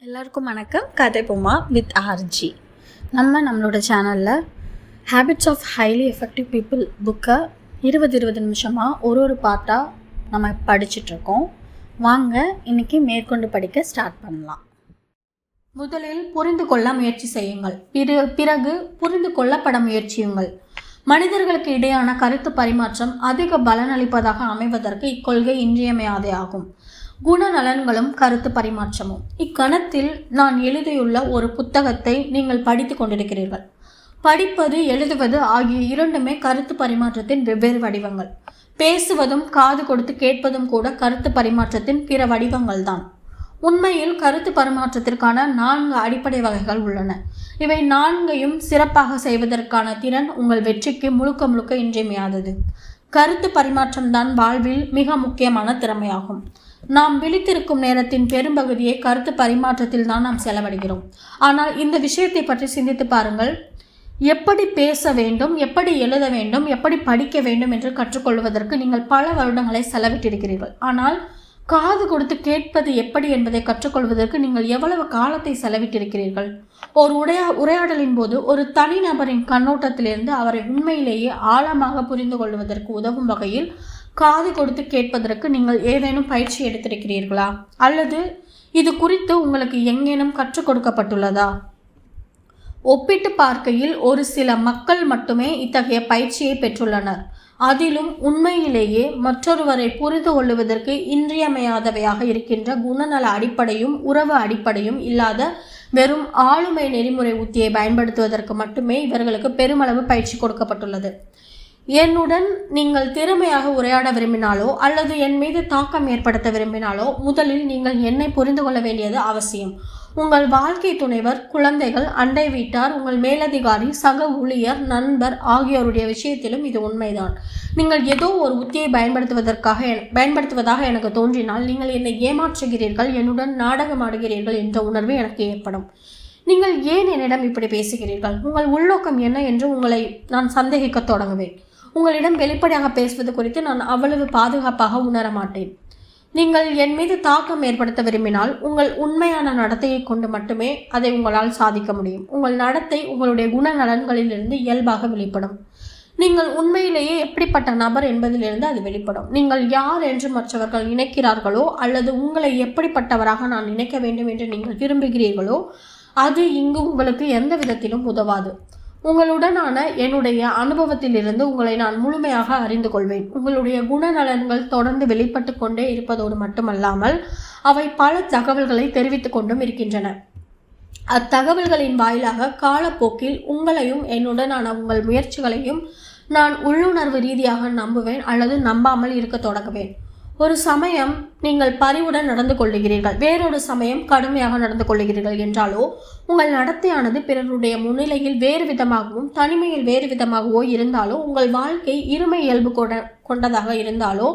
எல்லாருக்கும் வணக்கம். கதை பொம்மா வித் ஆர்ஜி. நம்மளோட சேனலில் habits of highly effective people புக்கை 20 நிமிஷமாக ஒரு பாட்டாக நம்ம படிச்சிட்ருக்கோம். வாங்க இன்றைக்கி மேற்கொண்டு படிக்க ஸ்டார்ட் பண்ணலாம். முதலில் புரிந்து கொள்ள முயற்சி செய்யுங்கள், பிறகு புரிந்து கொள்ளப்பட முயற்சியுங்கள். மனிதர்களுக்கு இடையான கருத்து பரிமாற்றம் அதிக பலனளிப்பதாக அமைவதற்கு இக்கொள்கை இன்றியமையாதே ஆகும். குணநலன்களும் கருத்து பரிமாற்றமும். இக்கணத்தில் நான் எழுதியுள்ள ஒரு புத்தகத்தை நீங்கள் படித்து கொண்டிருக்கிறீர்கள். படிப்பது, எழுதுவது ஆகிய இரண்டுமே கருத்து பரிமாற்றத்தின் வெவ்வேறு வடிவங்கள். பேசுவதும் காது கொடுத்து கேட்பதும் கூட கருத்து பரிமாற்றத்தின் பிற வடிவங்கள் தான். உண்மையில் கருத்து பரிமாற்றத்திற்கான 4 அடிப்படை வகைகள் உள்ளன. இவை 4ஐயும் சிறப்பாக செய்வதற்கான திறன் உங்கள் வெற்றிக்கு முழுக்க இன்றியமையாதது. கருத்து பரிமாற்றம் தான் வாழ்வில் மிக முக்கியமான திறமையாகும். நாம் விழித்திருக்கும் நேரத்தின் பெரும்பகுதியை கருத்து பரிமாற்றத்தில் தான் நாம் செலவிடுகிறோம். ஆனால் இந்த விஷயத்தை பற்றி சிந்தித்து பாருங்கள். எப்படி பேச வேண்டும், எப்படி எழுத வேண்டும், எப்படி படிக்க வேண்டும் என்று கற்றுக்கொள்வதற்கு நீங்கள் பல வருடங்களை செலவிட்டிருக்கிறீர்கள். ஆனால் காது கொடுத்து கேட்பது எப்படி என்பதை கற்றுக்கொள்வதற்கு நீங்கள் எவ்வளவு காலத்தை செலவிட்டிருக்கிறீர்கள்? ஒரு உரையாடலின் போது ஒரு தனிநபரின் கண்ணோட்டத்திலிருந்து அவரை உண்மையிலேயே ஆழமாக புரிந்து கொள்வதற்கு உதவும் வகையில் காது கொடுத்து கேட்பதற்கு நீங்கள் ஏதேனும் பயிற்சி எடுத்திருக்கிறீர்களா? அல்லது இது குறித்து உங்களுக்கு எங்கேனும் கற்றுக் கொடுக்கப்பட்டுள்ளதா? ஒப்பிட்டு பார்க்கையில் ஒரு சில மக்கள் மட்டுமே இத்தகைய பயிற்சியை பெற்றுள்ளனர். அதிலும் உண்மையிலேயே மற்றொருவரை புரிந்து கொள்வதற்கு இன்றியமையாதவையாக இருக்கின்ற குணநல அடிப்படையும் உறவு அடிப்படையும் இல்லாத வெறும் ஆளுமை நெறிமுறை உத்தியை பயன்படுத்துவதற்கு மட்டுமே இவர்களுக்கு பெருமளவு பயிற்சி கொடுக்கப்பட்டுள்ளது. என்னுடன் நீங்கள் திறமையாக உரையாட விரும்பினாலோ அல்லது என் மீது தாக்கம் ஏற்படுத்த விரும்பினாலோ முதலில் நீங்கள் என்னை புரிந்து கொள்ள வேண்டியது அவசியம். உங்கள் வாழ்க்கை துணைவர், குழந்தைகள், அண்டை வீட்டார், உங்கள் மேலதிகாரி, சக ஊழியர், நண்பர் ஆகியோருடைய விஷயத்திலும் இது உண்மைதான். நீங்கள் ஏதோ ஒரு உத்தியை பயன்படுத்துவதாக எனக்கு தோன்றினால் நீங்கள் என்னை ஏமாற்றுகிறீர்கள், என்னுடன் நாடகமாடுகிறீர்கள் என்ற உணர்வு எனக்கு ஏற்படும். நீங்கள் ஏன் என்னிடம் இப்படி பேசுகிறீர்கள்? உங்கள் உள்நோக்கம் என்ன என்று உங்களை நான் சந்தேகிக்க தொடங்குவேன். உங்களிடம் வெளிப்படையாக பேசுவது குறித்து நான் அவ்வளவு பாதுகாப்பாக உணர மாட்டேன். நீங்கள் என் மீது தாக்கம் ஏற்படுத்த விரும்பினால் உங்கள் உண்மையான நடத்தையை கொண்டு மட்டுமே அதை உங்களால் சாதிக்க முடியும். உங்கள் நடத்தை உங்களுடைய குணநலன்களிலிருந்து இயல்பாக வெளிப்படும். நீங்கள் உண்மையிலேயே எப்படிப்பட்ட நபர் என்பதிலிருந்து அது வெளிப்படும். நீங்கள் யார் என்று மற்றவர்கள் நினைக்கிறார்களோ அல்லது உங்களை எப்படிப்பட்டவராக நான் நினைக்க வேண்டும் என்று நீங்கள் விரும்புகிறீர்களோ அது இங்கு உங்களுக்கு எந்த விதத்திலும் உதவாது. உங்களுடனான என்னுடைய அனுபவத்திலிருந்து உங்களை நான் முழுமையாக அறிந்து கொள்வேன். உங்களுடைய குணநலன்கள் தொடர்ந்து வெளிப்பட்டு கொண்டே இருப்பதோடு மட்டுமல்லாமல் அவை பல தகவல்களை தெரிவித்து கொண்டும் இருக்கின்றன. அத்தகவல்களின் வாயிலாக காலப்போக்கில் உங்களையும் என்னுடனான உங்கள் முயற்சிகளையும் நான் உள்ளுணர்வு ரீதியாக நம்புவேன் அல்லது நம்பாமல் இருக்க தொடங்குவேன். ஒரு சமயம் நீங்கள் பரிவுடன் நடந்து கொள்ளுகிறீர்கள், வேறொரு சமயம் கடுமையாக நடந்து கொள்ளுகிறீர்கள் என்றாலோ உங்கள் நடத்தையானது பிறருடைய முன்னிலையில் வேறு விதமாகவும் தனிமையில் வேறு விதமாகவோ இருந்தாலோ உங்கள் வாழ்க்கை இருமை இயல்பு கொண்டதாக இருந்தாலோ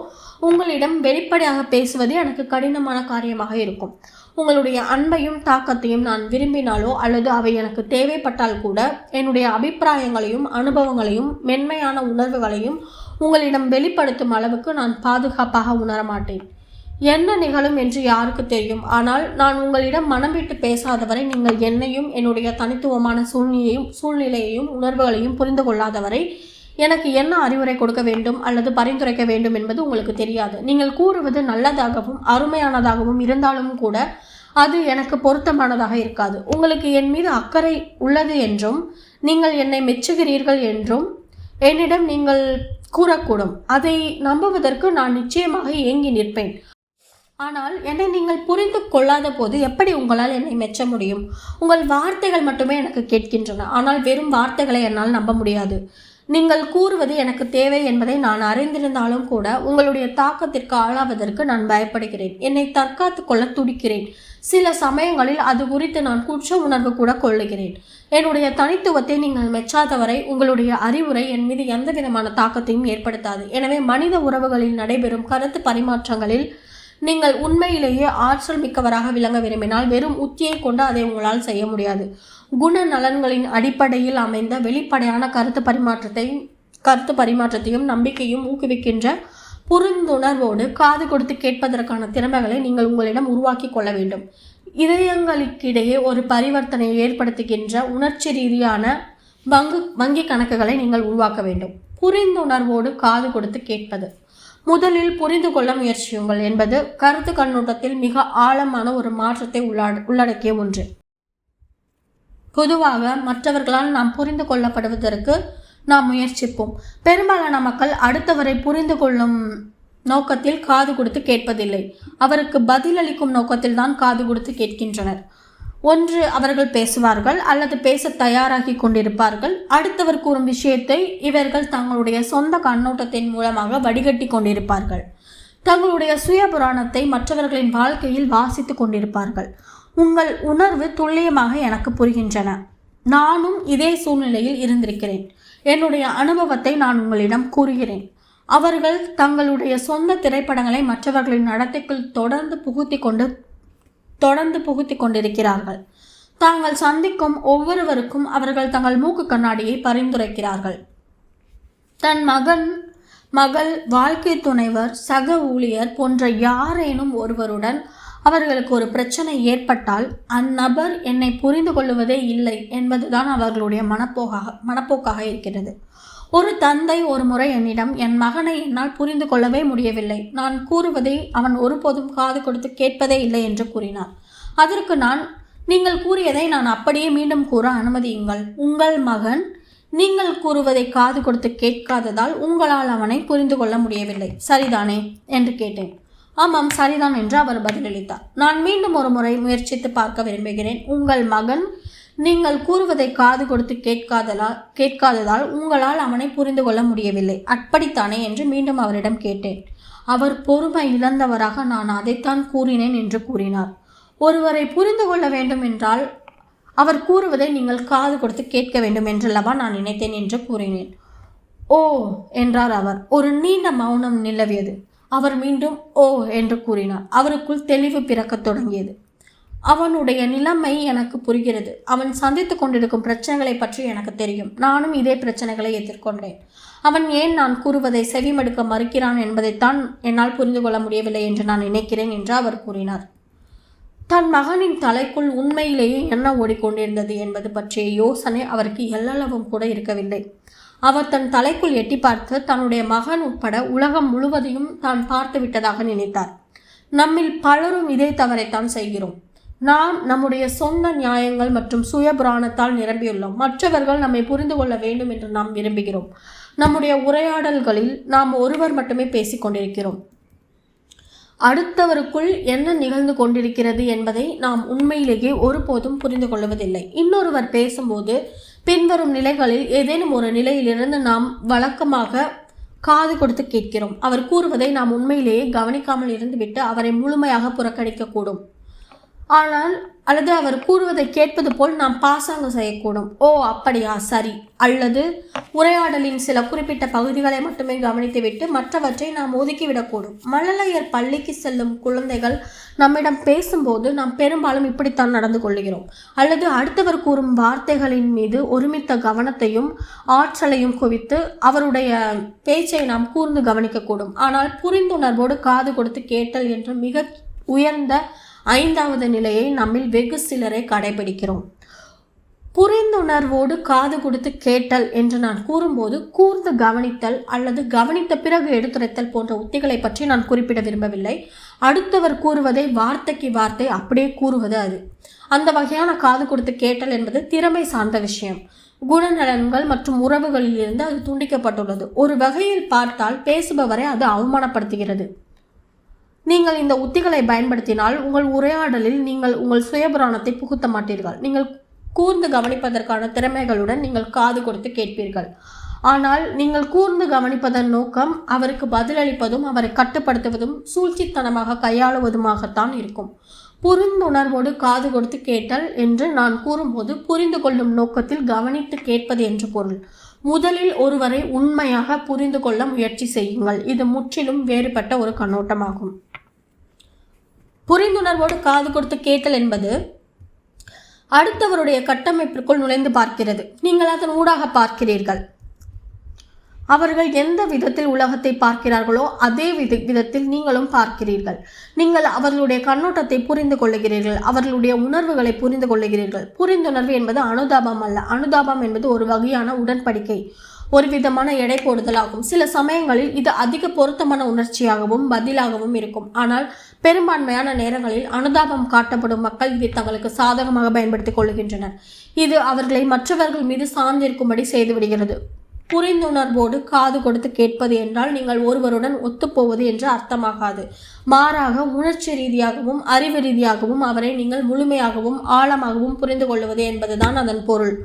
உங்களிடம் வெளிப்படையாக பேசுவது எனக்கு கடினமான காரியமாக இருக்கும். உங்களுடைய அன்பையும் தாக்கத்தையும் நான் விரும்பினாலோ அல்லது அவை எனக்கு தேவைப்பட்டால் கூட என்னுடைய அபிப்பிராயங்களையும் அனுபவங்களையும் மென்மையான உணர்வுகளையும் உங்களிடம் வெளிப்படுத்தும் அளவுக்கு நான் பாதுகாப்பாக உணர மாட்டேன். என்ன நிகழும் என்று யாருக்கு தெரியும்? ஆனால் நான் உங்களிடம் மனம் விட்டு பேசாதவரை, நீங்கள் என்னையும் என்னுடைய தனித்துவமான சூழ்நிலையையும் உணர்வுகளையும் புரிந்து கொள்ளாதவரை எனக்கு என்ன அறிவுரை கொடுக்க வேண்டும் அல்லது பரிந்துரைக்க வேண்டும் என்பது உங்களுக்கு தெரியாது. நீங்கள் கூறுவது நல்லதாகவும் அருமையானதாகவும் இருந்தாலும் கூட அது எனக்கு பொருத்தமானதாக இருக்காது. உங்களுக்கு என் மீது அக்கறை உள்ளது என்றும் நீங்கள் என்னை மெச்சுகிறீர்கள் என்றும் என்னிடம் நீங்கள் கூறக்கூடும். அதை நம்புவதற்கு நான் நிச்சயமாக ஏங்கி நிற்பேன். ஆனால் என்னை நீங்கள் புரிந்து கொள்ளாத போது எப்படி உங்களால் என்னை மெச்ச முடியும்? உங்கள் வார்த்தைகள் மட்டுமே எனக்கு கேட்கின்றன, ஆனால் வெறும் வார்த்தைகளை என்னால் நம்ப முடியாது. நீங்கள் கூறுவது எனக்கு தேவை என்பதை நான் அறிந்திருந்தாலும் கூட உங்களுடைய தாக்கத்திற்கு ஆளாவதற்கு நான் பயப்படுகிறேன். என்னை தற்காத்து கொள்ள துடிக்கிறேன். சில சமயங்களில் அது குறித்து நான் குற்ற உணர்வு கூட கொள்ளுகிறேன். என்னுடைய தனித்துவத்தை நீங்கள் மெச்சாதவரை உங்களுடைய அறிவுரை என் மீது எந்த விதமான தாக்கத்தையும் ஏற்படுத்தாது. எனவே மனித உறவுகளில் நடைபெறும் கருத்து பரிமாற்றங்களில் நீங்கள் உண்மையிலேயே ஆற்றல் மிக்கவராக விளங்க விரும்பினால் வெறும் உத்தியை கொண்டு அதை உங்களால் செய்ய முடியாது. குணநலன்களின் அடிப்படையில் அமைந்த வெளிப்படையான கருத்து பரிமாற்றத்தையும் நம்பிக்கையும் ஊக்குவிக்கின்ற புரிந்துணர்வோடு காது கொடுத்து கேட்பதற்கான திறமைகளை நீங்கள் உங்களிடம் உருவாக்கி கொள்ள வேண்டும். இதயங்களுக்கிடையே ஒரு பரிவர்த்தனையை ஏற்படுத்துகின்ற உணர்ச்சி ரீதியான வங்கி கணக்குகளை நீங்கள் உருவாக்க வேண்டும். புரிந்துணர்வோடு காது கொடுத்து கேட்பது. முதலில் புரிந்து கொள்ள முயற்சியுங்கள் என்பது கருத்து கண்ணோட்டத்தில் மிக ஆழமான ஒரு மாற்றத்தை உள்ளடக்கிய ஒன்று. பொதுவாக மற்றவர்களால் நாம் புரிந்து கொள்ளப்படுவதற்கு நாம் முயற்சிப்போம். பெரும்பாலான மக்கள் அடுத்தவரை புரிந்து கொள்ளும் நோக்கத்தில் காது கொடுத்து கேட்பதில்லை. அவருக்கு பதிலளிக்கும் நோக்கத்தில் தான் காது கொடுத்து கேட்கின்றனர். ஒன்று அவர்கள் பேசுவார்கள் அல்லது பேச தயாராகி கொண்டிருப்பார்கள். அடுத்தவர் கூறும் விஷயத்தை இவர்கள் தங்களுடைய சொந்த கண்ணோட்டத்தின் மூலமாக வடிகட்டி கொண்டிருப்பார்கள். தங்களுடைய சுய புராணத்தை மற்றவர்களின் வாழ்க்கையில் வாசித்து கொண்டிருப்பார்கள். உங்கள் உணர்வு துல்லியமாக எனக்கு புரிகின்றன. நானும் இதே சூழ்நிலையில் இருந்திருக்கிறேன். என்னுடைய அனுபவத்தை நான் உங்களிடம் கூறுகிறேன். அவர்கள் தங்களுடைய சொந்த திரைப்படங்களை மற்றவர்களின் நடத்தைக்குள் தொடர்ந்து புகுத்தி கொண்டிருக்கிறார்கள். தாங்கள் சந்திக்கும் ஒவ்வொருவருக்கும் அவர்கள் தங்கள் மூக்கு கண்ணாடியை பரிந்துரைக்கிறார்கள். தன் மகள், வாழ்க்கை துணைவர், சக ஊழியர் போன்ற யாரேனும் ஒருவருடன் அவர்களுக்கு ஒரு பிரச்சனை ஏற்பட்டால் அந்நபர் என்னை புரிந்து கொள்வதே இல்லை என்பதுதான் அவர்களுடைய மனப்போக்காக இருக்கிறது. ஒரு தந்தை ஒரு முறை என்னிடம், என் மகனை என்னால் புரிந்து கொள்ளவே முடியவில்லை, நான் கூறுவதை அவன் ஒருபோதும் காது கொடுத்து கேட்பதே இல்லை என்று கூறினார். அதற்கு நான், நீங்கள் கூறியதை நான் அப்படியே மீண்டும் கூற அனுமதியுங்கள். உங்கள் மகன் நீங்கள் கூறுவதை காது கொடுத்து கேட்காததால் உங்களால் அவனை புரிந்து கொள்ள முடியவில்லை, சரிதானே என்று கேட்டேன். ஆமாம், சரிதான் என்று அவர் பதிலளித்தார். நான் மீண்டும் ஒரு முறை முயற்சித்து பார்க்க விரும்புகிறேன். உங்கள் மகன் நீங்கள் கூறுவதை காது கொடுத்து கேட்காததால் உங்களால் அவனை புரிந்து கொள்ள முடியவில்லை, அப்படித்தானே என்று மீண்டும் அவரிடம் கேட்டேன். அவர் பொறுமை இழந்தவராக, நான் அதைத்தான் கூறினேன் என்று கூறினார். ஒருவரை புரிந்து கொள்ள வேண்டும் என்றால் அவர் கூறுவதை நீங்கள் காது கொடுத்து கேட்க வேண்டும் என்றல்லவா நான் நினைத்தேன் என்று கூறினேன். ஓ என்றார் அவர். ஒரு நீண்ட மௌனம் நிலவியது. அவர் மீண்டும் ஓ என்று கூறினார். அவருக்குள் தெளிவு பிறக்கத் தொடங்கியது. அவனுடைய நிலைமை எனக்கு புரிகிறது. அவன் சந்தித்து கொண்டிருக்கும் பிரச்சனைகளை பற்றி எனக்கு தெரியும். நானும் இதே பிரச்சனைகளை எதிர்கொண்டேன். அவன் ஏன் நான் கூறுவதை செவிமடுக்க மறுக்கிறான் என்பதைத்தான் என்னால் புரிந்து கொள்ள முடியவில்லை என்று நான் நினைக்கிறேன் என்று அவர் கூறினார். தன் மகனின் தலைக்குள் உண்மையிலேயே என்ன ஓடிக்கொண்டிருந்தது என்பது பற்றிய யோசனை அவருக்கு எல்லளவும் கூட இருக்கவில்லை. அவர் தன் தலைக்குள் எட்டி பார்த்து தன்னுடைய மகன் உட்பட உலகம் முழுவதையும் தான் பார்த்து விட்டதாக நினைத்தார். நம்மில் பலரும் இதே தவறைத்தான் செய்கிறோம். நாம் நம்முடைய சொந்த நியாயங்கள் மற்றும் சுய புராணத்தால் நிரம்பியுள்ளோம். மற்றவர்கள் நம்மை புரிந்து கொள்ள வேண்டும் என்று நாம் விரும்புகிறோம். நம்முடைய உரையாடல்களில் நாம் ஒருவர் மட்டுமே பேசிக்கொண்டிருக்கிறோம். அடுத்தவருக்குள் என்ன நிகழ்ந்து கொண்டிருக்கிறது என்பதை நாம் உண்மையிலேயே ஒருபோதும் புரிந்து கொள்வதில்லை. இன்னொருவர் பேசும்போது பின்வரும் நிலைகளில் ஏதேனும் ஒரு நிலையிலிருந்து நாம் வழக்கமாக காது கொடுத்து கேட்கிறோம். அவர் கூறுவதை நாம் உண்மையிலேயே கவனிக்காமல் இருந்துவிட்டு அவரை முழுமையாக புறக்கணிக்கக்கூடும். அல்லது அவர் கூறுவதை கேட்பது போல் நாம் பாசாங்கு செய்யக்கூடும். ஓ அப்படியா, சரி. அல்லது உரையாடலின் சில குறிப்பிட்ட பகுதிகளை மட்டுமே கவனித்துவிட்டு மற்றவற்றை நாம் ஒதுக்கிவிடக்கூடும். மழலையர் பள்ளிக்கு செல்லும் குழந்தைகள் நம்மிடம் பேசும்போது நாம் பெரும்பாலும் இப்படித்தான் நடந்து கொள்கிறோம். அல்லது அடுத்தவர் கூறும் வார்த்தைகளின் மீது ஒருமித்த கவனத்தையும் ஆற்றலையும் குவித்து அவருடைய பேச்சை நாம் கூர்ந்து கவனிக்கக்கூடும். ஆனால் புரிந்துணர்வோடு காது கொடுத்து கேட்டல் என்ற மிக உயர்ந்த 5வது நிலையை நம்மில் வெகு சிலரை கடைபிடிக்கிறோம். புரிந்துணர்வோடு காது கொடுத்து கேட்டல் என்று நான் கூறும்போது கூர்ந்து கவனித்தல் அல்லது கவனித்த பிறகு எடுத்துரைத்தல் போன்ற உத்திகளை பற்றி நான் குறிப்பிட விரும்பவில்லை. அடுத்தவர் கூறுவதை வார்த்தைக்கு வார்த்தை அப்படியே கூறுவது அது. அந்த வகையான காது கொடுத்து கேட்டல் என்பது திறமை சார்ந்த விஷயம். குணநலன்கள் மற்றும் உறவுகளில் இருந்து அது துண்டிக்கப்பட்டுள்ளது. ஒரு வகையில் பார்த்தால் பேசுபவரை அது அவமானப்படுத்துகிறது. நீங்கள் இந்த உத்திகளை பயன்படுத்தினால் உங்கள் உரையாடலில் நீங்கள் உங்கள் சுயபுராணத்தை புகுத்த மாட்டீர்கள். நீங்கள் கூர்ந்து கவனிப்பதற்கான திறமைகளுடன் நீங்கள் காது கொடுத்து கேட்பீர்கள். ஆனால் நீங்கள் கூர்ந்து கவனிப்பதன் நோக்கம் அவருக்கு பதிலளிப்பதும் அவரை கட்டுப்படுத்துவதும் சூழ்ச்சித்தனமாக கையாளுவதுமாகத்தான் இருக்கும். புரிந்துணர்வோடு காது கொடுத்து கேட்டல் என்று நான் கூறும்போது புரிந்து கொள்ளும் நோக்கத்தில் கவனித்து கேட்பது என்று பொருள். முதலில் ஒருவரை உண்மையாக புரிந்து கொள்ள முயற்சி செய்யுங்கள். இது முற்றிலும் வேறுபட்ட ஒரு கண்ணோட்டமாகும். புரிந்துணர்வோடு காது கொடுத்து கேட்டல் என்பது அடுத்தவருடைய கட்டமைப்பிற்குள் நுழைந்து பார்க்கிறது. நீங்கள் அதன் ஊடாக பார்க்கிறீர்கள். அவர்கள் எந்த விதத்தில் உலகத்தை பார்க்கிறார்களோ அதே விதத்தில் நீங்களும் பார்க்கிறீர்கள். நீங்கள் அவர்களுடைய கண்ணோட்டத்தை புரிந்து கொள்ளுகிறீர்கள், அவர்களுடைய உணர்வுகளை புரிந்து கொள்ளுகிறீர்கள். புரிந்துணர்வு என்பது அனுதாபம் அல்ல. அனுதாபம் என்பது ஒரு வகையான உடன்படிக்கை, ஒரு விதமான எடை போடுதலாகும். சில சமயங்களில் இது அதிக பொருத்தமான உணர்ச்சியாகவும் பதிலாகவும் இருக்கும். ஆனால் பெரும்பான்மையான நேரங்களில் அனுதாபம் காட்டப்படும் மக்கள் இதை தங்களுக்கு சாதகமாக பயன்படுத்திக் கொள்கின்றனர். இது அவர்களை மற்றவர்கள் மீது சார்ந்திருக்கும்படி செய்துவிடுகிறது. புரிந்துணர்வோடு காது கொடுத்து கேட்பது என்றால் நீங்கள் ஒருவருடன் ஒத்துப்போவது என்று அர்த்தமாகாது. மாறாக உணர்ச்சி ரீதியாகவும் அறிவு ரீதியாகவும் அவரை நீங்கள் முழுமையாகவும் ஆழமாகவும் புரிந்து கொள்வது என்பதுதான் அதன் பொருள்.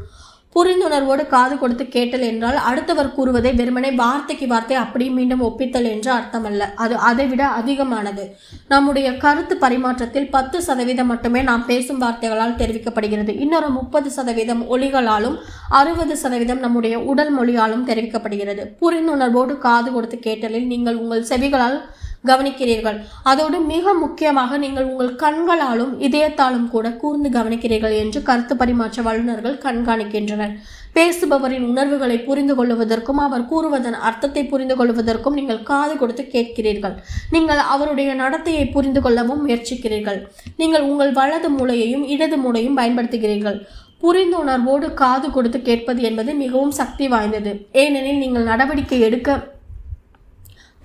புரிந்துணர்வோடு காது கொடுத்து கேட்டல் என்றால் அடுத்தவர் கூறுவதை வெறுமனே வார்த்தைக்கு வார்த்தை அப்படியே மீண்டும் ஒப்பித்தல் என்று அர்த்தமல்ல. அது அதைவிட அதிகமானது. நம்முடைய கருத்து பரிமாற்றத்தில் 10% மட்டுமே நாம் பேசும் வார்த்தைகளால் தெரிவிக்கப்படுகிறது. இன்னொரு 30% ஒலிகளாலும் 60% நம்முடைய உடல் மொழியாலும் தெரிவிக்கப்படுகிறது. புரிந்துணர்வோடு காது கொடுத்து கேட்டலில் நீங்கள் உங்கள் செவிகளால் கவனிக்கிறீர்கள். அதோடு மிக முக்கியமாக நீங்கள் உங்கள் கண்களாலும் இதயத்தாலும் கூட கூர்ந்து கவனிக்கிறீர்கள் என்று கருத்து பரிமாற்ற வல்லுநர்கள் கண்காணிக்கின்றனர். பேசுபவரின் உணர்வுகளை புரிந்து கொள்வதற்கும் அவர் கூறுவதன் அர்த்தத்தை புரிந்து கொள்வதற்கும் நீங்கள் காது கொடுத்து கேட்கிறீர்கள். நீங்கள் அவருடைய நடத்தையை புரிந்து கொள்ளவும் முயற்சிக்கிறீர்கள். நீங்கள் உங்கள் வலது மூளையையும் இடது மூளையும் பயன்படுத்துகிறீர்கள். புரிந்துணர்வோடு காது கொடுத்து கேட்பது என்பது மிகவும் சக்தி வாய்ந்தது. ஏனெனில் நீங்கள் நடவடிக்கை எடுக்க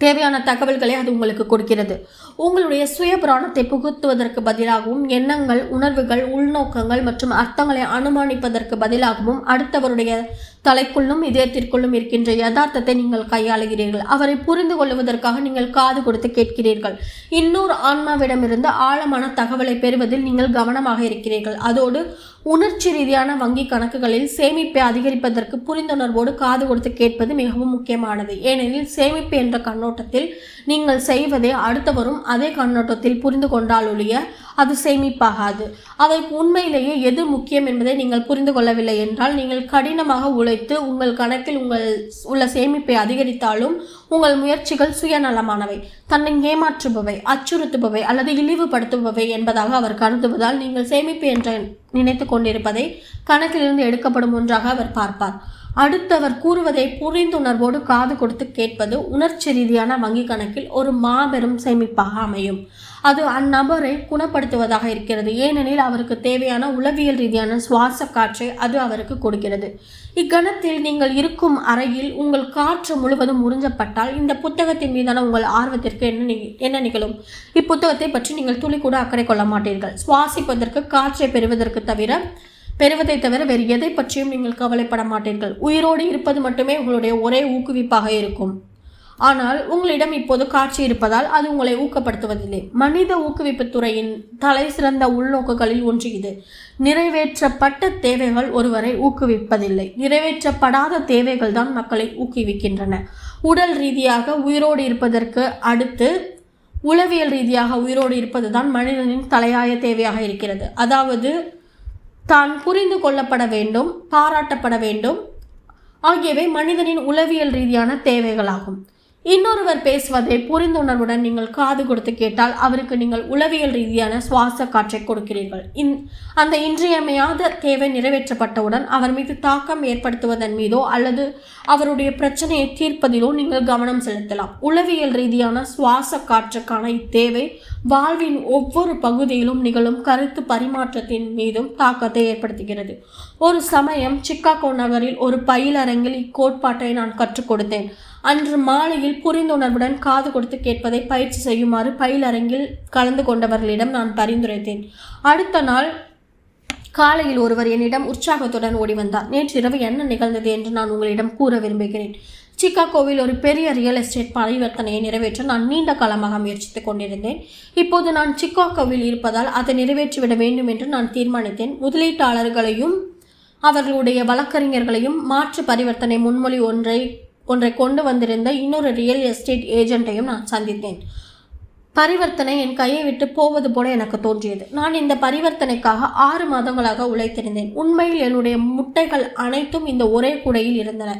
தேவையான தகவல்களை அது உங்களுக்கு கொடுக்கிறது. உங்களுடைய சுய புராணத்தை புகுத்துவதற்கு பதிலாகவும் எண்ணங்கள், உணர்வுகள், உள்நோக்கங்கள் மற்றும் அர்த்தங்களை அனுமானிப்பதற்கு பதிலாகவும் அடுத்தவருடைய தலைக்குள்ளும் இதயத்திற்குள்ளும் இருக்கின்ற யதார்த்தத்தை நீங்கள் கையாளுகிறீர்கள். அவரை புரிந்து கொள்வதற்காக நீங்கள் காது கொடுத்து கேட்கிறீர்கள். இன்னொரு ஆன்மாவிடமிருந்து ஆழமான தகவலை பெறுவதில் நீங்கள் கவனமாக இருக்கிறீர்கள். அதோடு உணர்ச்சி ரீதியான வங்கி கணக்குகளில் சேமிப்பை அதிகரிப்பதற்கு புரிந்துணர்வோடு காது கொடுத்து கேட்பது மிகவும் முக்கியமானது. ஏனெனில் சேமிப்பு என்ற கண்ணோட்டத்தில் நீங்கள் செய்வதை அடுத்தவரும் அதே கண்ணோட்டத்தில் புரிந்து கொண்டாலொழிய அது சேமிப்பாகாது. அதற்கு உண்மையிலேயே எது முக்கியம் என்பதை நீங்கள் புரிந்து கொள்ளவில்லை என்றால் நீங்கள் கடினமாக உழைத்து உங்கள் கணக்கில் உள்ள சேமிப்பை அதிகரித்தாலும் உங்கள் முயற்சிகள் சுயநலமானவை, தன்னை ஏமாற்றுபவை, அச்சுறுத்துபவை அல்லது இழிவுபடுத்துபவை என்பதாக அவர் கருதுவதால் நீங்கள் சேமிப்பு என்று நினைத்து கொண்டிருப்பதை கணக்கிலிருந்து எடுக்கப்படும் ஒன்றாக அவர் பார்ப்பார். அடுத்தவர் கூறுவதை புரிந்துணர்வோடு காது கொடுத்து கேட்பது உணர்ச்சி ரீதியான வங்கி கணக்கில் ஒரு மாபெரும் சேமிப்பாக அமையும். அது அந்நபரை குணப்படுத்துவதாக இருக்கிறது. ஏனெனில் அவருக்கு தேவையான உளவியல் ரீதியான சுவாச காற்றை அது அவருக்கு கொடுக்கிறது. இக்கணத்தில் நீங்கள் இருக்கும் அறையில் உங்கள் காற்று முழுவதும் உறிஞ்சப்பட்டால் இந்த புத்தகத்தின் மீதான உங்கள் ஆர்வத்திற்கு என்ன நிகழும்? இப்புத்தகத்தை பற்றி நீங்கள் துளி கூட அக்கறை கொள்ள மாட்டீர்கள். சுவாசிப்பதற்கு காற்றை பெறுவதை தவிர வேறு எதை பற்றியும் நீங்கள் கவலைப்பட மாட்டீர்கள். உயிரோடு இருப்பது மட்டுமே உங்களுடைய ஒரே ஊக்குவிப்பாக இருக்கும். ஆனால் உங்களிடம் இப்போது காட்சி இருப்பதால் அது உங்களை ஊக்கப்படுத்துவதில்லை. மனித ஊக்குவிப்பு துறையின் தலை சிறந்த உள்நோக்குகளில் ஒன்று இது. நிறைவேற்றப்பட்ட தேவைகள் ஒருவரை ஊக்குவிப்பதில்லை, நிறைவேற்றப்படாத தேவைகள் தான் மக்களை ஊக்குவிக்கின்றன. உடல் ரீதியாக உயிரோடு இருப்பதற்கு அடுத்து உளவியல் ரீதியாக உயிரோடு இருப்பதுதான் மனிதனின் தலையாய தேவையாக இருக்கிறது. அதாவது தான் புரிந்து கொள்ளப்பட வேண்டும், பாராட்டப்பட வேண்டும் ஆகியவை மனிதனின் உளவியல் ரீதியான தேவைகளாகும். இன்னொருவர் பேசுவதை புரிந்துணர்வுடன் நீங்கள் காது கொடுத்து கேட்டால் அவருக்கு நீங்கள் உளவியல் ரீதியான சுவாச காற்றை கொடுக்கிறீர்கள். அந்த இன்றியமையாத தேவை நிறைவேற்றப்பட்டவுடன் அவர் மீது தாக்கம் ஏற்படுத்துவதன் மீதோ அல்லது அவருடைய பிரச்சனையை தீர்ப்பதிலோ நீங்கள் கவனம் செலுத்தலாம். உளவியல் ரீதியான சுவாச காற்றுக்கான இத்தேவை வாழ்வின் ஒவ்வொரு பகுதியிலும் நிகழும் கருத்து பரிமாற்றத்தின் மீதும் தாக்கத்தை ஏற்படுத்துகிறது. ஒரு சமயம் சிக்காகோ நகரில் ஒரு பயிலரங்கில் இக்கோட்பாட்டை நான் கற்றுக் கொடுத்தேன். அன்று மாலையில் புரிந்துணர்வுடன் காது கொடுத்து கேட்பதை பயிற்சி செய்யுமாறு பயிலரங்கில் கலந்து கொண்டவர்களிடம் நான் பரிந்துரைத்தேன். அடுத்த நாள் காலையில் ஒருவர் என்னிடம் உற்சாகத்துடன் ஓடி வந்தார். நேற்றிரவு என்ன நிகழ்ந்தது என்று நான் உங்களிடம் கூற விரும்புகிறேன். சிக்காகோவில் ஒரு பெரிய ரியல் எஸ்டேட் பரிவர்த்தனையை நிறைவேற்ற நான் நீண்ட காலமாக முயற்சித்துக் கொண்டிருந்தேன். இப்போது நான் சிக்காகோவில் இருப்பதால் அதை நிறைவேற்றிவிட வேண்டும் என்று நான் தீர்மானித்தேன். முதலீட்டாளர்களையும் அவர்களுடைய வழக்கறிஞர்களையும் மாற்று பரிவர்த்தனை முன்மொழி ஒன்றை கொண்டு வந்திருந்த இன்னொரு ரியல் எஸ்டேட் ஏஜென்ட்டையும் நான் சந்தித்தேன். பரிவர்த்தனை என் கையை விட்டு போவது போல எனக்கு தோன்றியது. நான் இந்த பரிவர்த்தனைக்காக 6 மாதங்களாக உழைத்திருந்தேன். உண்மையில் என்னுடைய முட்டைகள் அனைத்தும் இந்த ஒரே கூடையில் இருந்தன.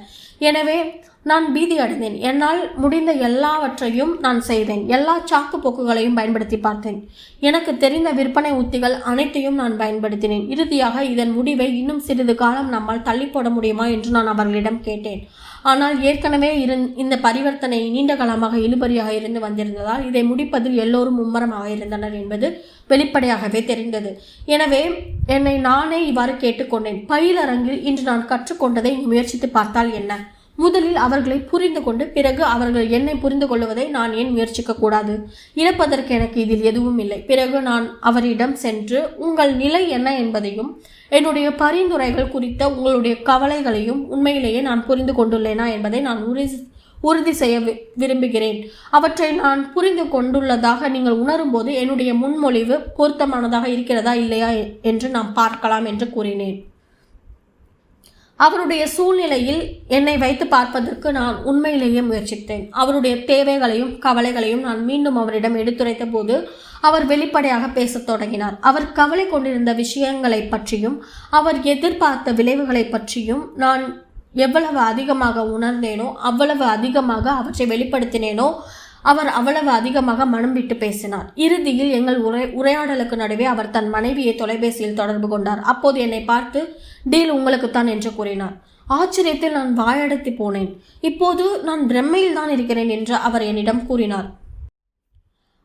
எனவே நான் பீதி அடைந்தேன். என்னால் முடிந்த எல்லாவற்றையும் நான் செய்தேன். எல்லா சாக்கு போக்குகளையும் பயன்படுத்தி பார்த்தேன். எனக்கு தெரிந்த விற்பனை உத்திகள் அனைத்தையும் நான் பயன்படுத்தினேன். இறுதியாக இதன் முடிவை இன்னும் சிறிது காலம் நம்மால் தள்ளி போட முடியுமா என்று நான் அவர்களிடம் கேட்டேன். ஆனால் ஏற்கனவே இந்த பரிவர்த்தனை நீண்ட காலமாக இழுபறியாக இருந்து வந்திருந்ததால் இதை முடிப்பதில் எல்லோரும் மும்மரமாக இருந்தனர் என்பது வெளிப்படையாகவே தெரிந்தது. எனவே என்னை நானே இவ்வாறு கேட்டுக்கொண்டேன். பயிலரங்கில் இன்று நான் கற்றுக்கொண்டதை முயற்சித்து பார்த்தால் என்ன? முதலில் அவர்களை புரிந்து கொண்டு பிறகு அவர்கள் என்னை புரிந்து கொள்வதை நான் ஏன் முயற்சிக்க கூடாது? இழப்பதற்கு எனக்கு இதில் எதுவும் இல்லை. பிறகு நான் அவரிடம் சென்று உங்கள் நிலை என்ன என்பதையும் என்னுடைய பரிந்துரைகள் குறித்த உங்களுடைய கவலைகளையும் உண்மையிலேயே நான் புரிந்து கொண்டுள்ளேனா என்பதை நான் உறுதி செய்ய விரும்புகிறேன். அவற்றை நான் புரிந்து கொண்டுள்ளதாக நீங்கள் உணரும்போது என்னுடைய முன்மொழிவு பொருத்தமானதாக இருக்கிறதா இல்லையா என்று நாம் பார்க்கலாம் என்று கூறினேன். அவருடைய சூழ்நிலையில் என்னை வைத்து பார்ப்பதற்கு நான் உண்மையிலேயே முயற்சித்தேன். அவருடைய தேவைகளையும் கவலைகளையும் நான் மீண்டும் அவரிடம் எடுத்துரைத்த போது அவர் வெளிப்படையாக பேசத் தொடங்கினார். அவர் கவலை கொண்டிருந்த விஷயங்களை பற்றியும் அவர் எதிர்பார்த்த விளைவுகளை பற்றியும் நான் எவ்வளவு அதிகமாக உணர்ந்தேனோ அவ்வளவு அதிகமாக அவற்றை வெளிப்படுத்தினேனோ அவர் அவ்வளவு அதிகமாக மனம் விட்டு பேசினார். இறுதியில் எங்கள் உரையாடலுக்கு நடுவே அவர் தன் மனைவியை தொலைபேசியில் தொடர்பு கொண்டார். அப்போது என்னை பார்த்து டீல் உங்களுக்குத்தான் என்று கூறினார். ஆச்சரியத்தில் நான் வாயடைத்து போனேன். இப்போது நான் பிரம்மையில் தான் இருக்கிறேன் என்று அவர் என்னிடம் கூறினார்.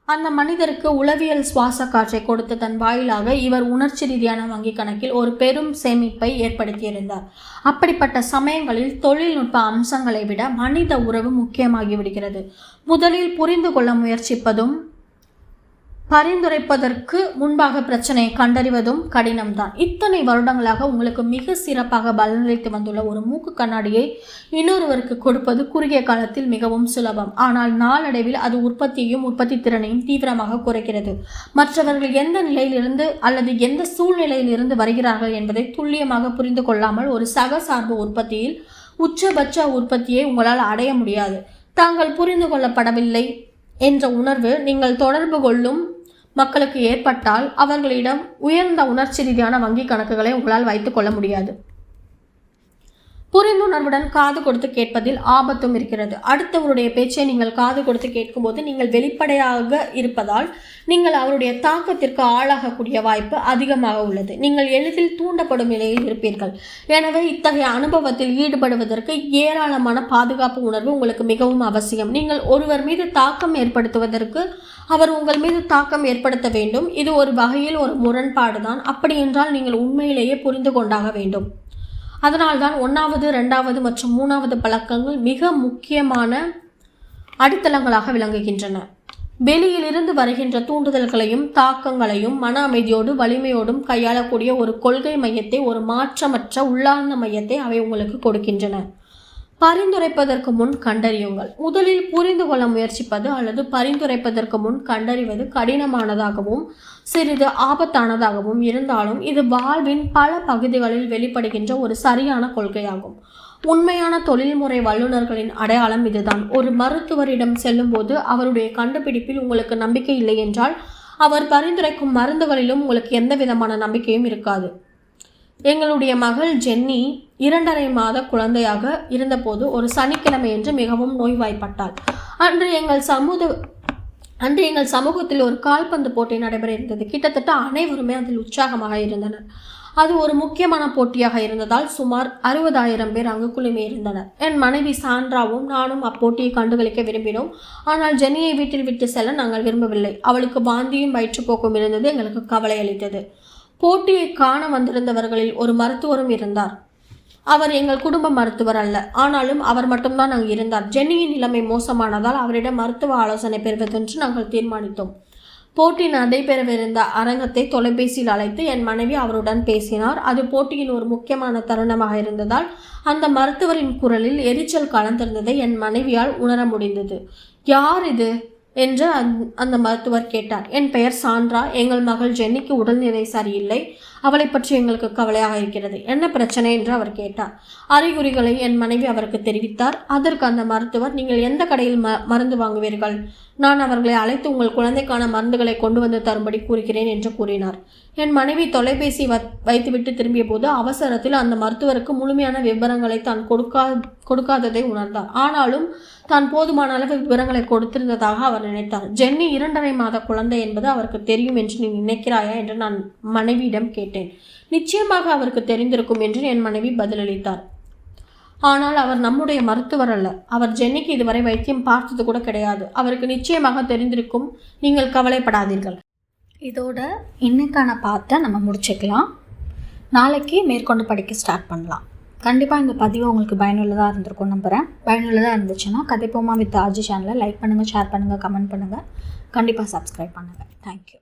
அந்த மனிதருக்கு உளவியல் சுவாச காற்றை கொடுத்து தன் வாயிலாக இவர் உணர்ச்சி ரீதியான வங்கி கணக்கில் ஒரு பெரும் சேமிப்பை ஏற்படுத்தியிருந்தார். அப்படிப்பட்ட சமயங்களில் தொழில்நுட்ப அம்சங்களை விட மனித உறவு முக்கியமாகிவிடுகிறது. முதலில் புரிந்து கொள்ள முயற்சிப்பதும் பரிந்துரைப்பதற்கு முன்பாக பிரச்சனையை கண்டறிவதும் கடினம்தான். இத்தனை வருடங்களாக உங்களுக்கு மிக சிறப்பாக பலனளித்து வந்துள்ள ஒரு மூக்கு கண்ணாடியை இன்னொருவருக்கு கொடுப்பது குறுகிய காலத்தில் மிகவும் சுலபம். ஆனால் நாளடைவில் அது உற்பத்தியையும் உற்பத்தி திறனையும் தீவிரமாக குறைக்கிறது. மற்றவர்கள் எந்த நிலையிலிருந்து அல்லது எந்த சூழ்நிலையில் இருந்து வருகிறார்கள் என்பதை துல்லியமாக புரிந்து கொள்ளாமல் ஒரு சகசார்பு உற்பத்தியில் உச்சபட்ச உற்பத்தியை உங்களால் அடைய முடியாது. தாங்கள் புரிந்து கொள்ளப்படவில்லை என்ற உணர்வு நீங்கள் தொடர்பு கொள்ளும் மக்களுக்கு ஏற்பட்டால் அவர்களிடம் உயர்ந்த உணர்ச்சி ரீதியான வங்கி கணக்குகளை உங்களால் வைத்துக் கொள்ள முடியாது. புரிந்துணர்வுடன் காது கொடுத்து கேட்பதில் ஆபத்தும் இருக்கிறது. அடுத்தவருடைய பேச்சை நீங்கள் காது கொடுத்து கேட்கும்போது நீங்கள் வெளிப்படையாக இருப்பதால் நீங்கள் அவருடைய தாக்கத்திற்கு ஆளாகக்கூடிய வாய்ப்பு அதிகமாக உள்ளது. நீங்கள் எளிதில் தூண்டப்படும் நிலையில் இருப்பீர்கள். எனவே இத்தகைய அனுபவத்தில் ஈடுபடுவதற்கு ஏராளமான பாதுகாப்பு உணர்வு உங்களுக்கு மிகவும் அவசியம். நீங்கள் ஒருவர் மீது தாக்கம் ஏற்படுத்துவதற்கு அவர் உங்கள் மீது தாக்கம் ஏற்படுத்த வேண்டும். இது ஒரு வகையில் ஒரு முரண்பாடுதான். அப்படி என்றால் நீங்கள் உண்மையிலேயே புரிந்து கொண்டாக வேண்டும். அதனால்தான் 1வது 2வது மற்றும் 3வது பழக்கங்கள் மிக முக்கியமான அடித்தளங்களாக விளங்குகின்றன. வெளியிலிருந்து வருகின்ற தூண்டுதல்களையும் தாக்கங்களையும் மன அமைதியோடு வலிமையோடும் கையாளக்கூடிய ஒரு கொள்கை மையத்தை, ஒரு மாற்றமற்ற உள்ளார்ந்த மையத்தை அவை உங்களுக்கு கொடுக்கின்றன. பரிந்துரைப்பதற்கு முன் கண்டறியுங்கள். முதலில் புரிந்து கொள்ள முயற்சிப்பது அல்லது பரிந்துரைப்பதற்கு முன் கண்டறிவது கடினமானதாகவும் சிறிது ஆபத்தானதாகவும் இருந்தாலும் இது வாழ்வின் பல பகுதிகளில் வெளிப்படுகின்ற ஒரு சரியான கொள்கையாகும். உண்மையான தொழில்முறை வல்லுநர்களின் அடையாளம் இதுதான். ஒரு மருத்துவரிடம் செல்லும்போது அவருடைய கண்டுபிடிப்பில் உங்களுக்கு நம்பிக்கை இல்லை என்றால் அவர் பரிந்துரைக்கும் மருந்துகளிலும் உங்களுக்கு எந்த விதமான நம்பிக்கையும் இருக்காது. எங்களுடைய மகள் ஜென்னி 2.5 மாத குழந்தையாக இருந்தபோது ஒரு சனிக்கிழமை என்று மிகவும் நோய்வாய்ப்பட்டாள். அன்று எங்கள் சமூகத்தில் ஒரு கால்பந்து போட்டி நடைபெற இருந்தது. கிட்டத்தட்ட அனைவருமே அதில் உற்சாகமாக இருந்தனர். அது ஒரு முக்கியமான போட்டியாக இருந்ததால் சுமார் 60,000 பேர் அங்கு குழுமி இருந்தனர். என் மனைவி சாண்ட்ராவும் நானும் அப்போட்டியை கண்டுகளிக்க விரும்பினோம். ஆனால் ஜென்னியை வீட்டில் விட்டு செல்ல நாங்கள் விரும்பவில்லை. அவளுக்கு வாந்தியும் வயிற்றுப்போக்கும் இருந்தது. எங்களுக்கு கவலை அளித்தது. போட்டியை காண வந்திருந்தவர்களில் ஒரு மருத்துவரும் இருந்தார். அவர் எங்கள் குடும்ப மருத்துவர் அல்ல. ஆனாலும் அவர் மட்டும்தான் அங்கு இருந்தார். ஜென்னியின் நிலைமை மோசமானதால் அவரிடம் மருத்துவ ஆலோசனை பெறுவதென்று நாங்கள் தீர்மானித்தோம். போட்டி நடைபெறவிருந்த அரங்கத்தை தொலைபேசியில் அழைத்து என் மனைவி அவருடன் பேசினார். அது போட்டியின் ஒரு முக்கியமான தருணமாக இருந்ததால் அந்த மருத்துவரின் குரலில் எரிச்சல் கலந்திருந்ததை என் மனைவியால் உணர முடிந்தது. யார் இது என்று அந்த மருத்துவர் கேட்டார். என் பெயர் சாண்ட்ரா. எங்கள் மகள் ஜென்னிக்கு உடல்நிலை சரியில்லை. அவளை பற்றி எங்களுக்கு கவலையாக இருக்கிறது. என்ன பிரச்சனை என்று அவர் கேட்டார். அறிகுறிகளை என் மனைவி அவருக்கு தெரிவித்தார். அதற்கு அந்த மருத்துவர், நீங்கள் எந்த கடையில் மருந்து வாங்குவீர்கள்? நான் அவர்களை அழைத்து உங்கள் குழந்தைக்கான மருந்துகளை கொண்டு வந்து தரும்படி கூறுகிறேன் என்று கூறினார். என் மனைவி தொலைபேசி வைத்துவிட்டு திரும்பிய போது அவசரத்தில் அந்த மருத்துவருக்கு முழுமையான விவரங்களை தான் கொடுக்காததை உணர்ந்தார். ஆனாலும் தான் போதுமான அளவு விவரங்களை கொடுத்திருந்ததாக அவர் நினைத்தார். ஜென்னி 2.5 மாத குழந்தை என்பது அவருக்கு தெரியும் என்று நீ நினைக்கிறாயா என்று நான் மனைவியிடம் கேட்டேன். நிச்சயமாக அவருக்கு தெரிந்திருக்கும் என்று என் மனைவி பதிலளித்தார். ஆனால் அவர் நம்முடைய மருத்துவர் அல்ல. அவர் ஜென்னிக்கு இதுவரை வைத்தியம் பார்த்தது கூட கிடையாது. அவருக்கு நிச்சயமாக தெரிந்திருக்கும். நீங்கள் கவலைப்படாதீர்கள். இதோட இன்னைக்கான பார்ட்டை நம்ம முடிச்சுக்கலாம். நாளைக்கு மேற்கொண்டு படிக்க ஸ்டார்ட் பண்ணலாம். கண்டிப்பாக இந்த பதிவு உங்களுக்கு பயனுள்ளதாக இருந்திருக்கும் நம்புகிறேன். பயனுள்ளதாக இருந்துச்சுன்னா கதைப்போமா வித் ஆர்ஜி சேனலை லைக் பண்ணுங்கள், ஷேர் பண்ணுங்கள், கமெண்ட் பண்ணுங்கள். கண்டிப்பாக சப்ஸ்கிரைப் பண்ணுங்கள். தேங்க்யூ.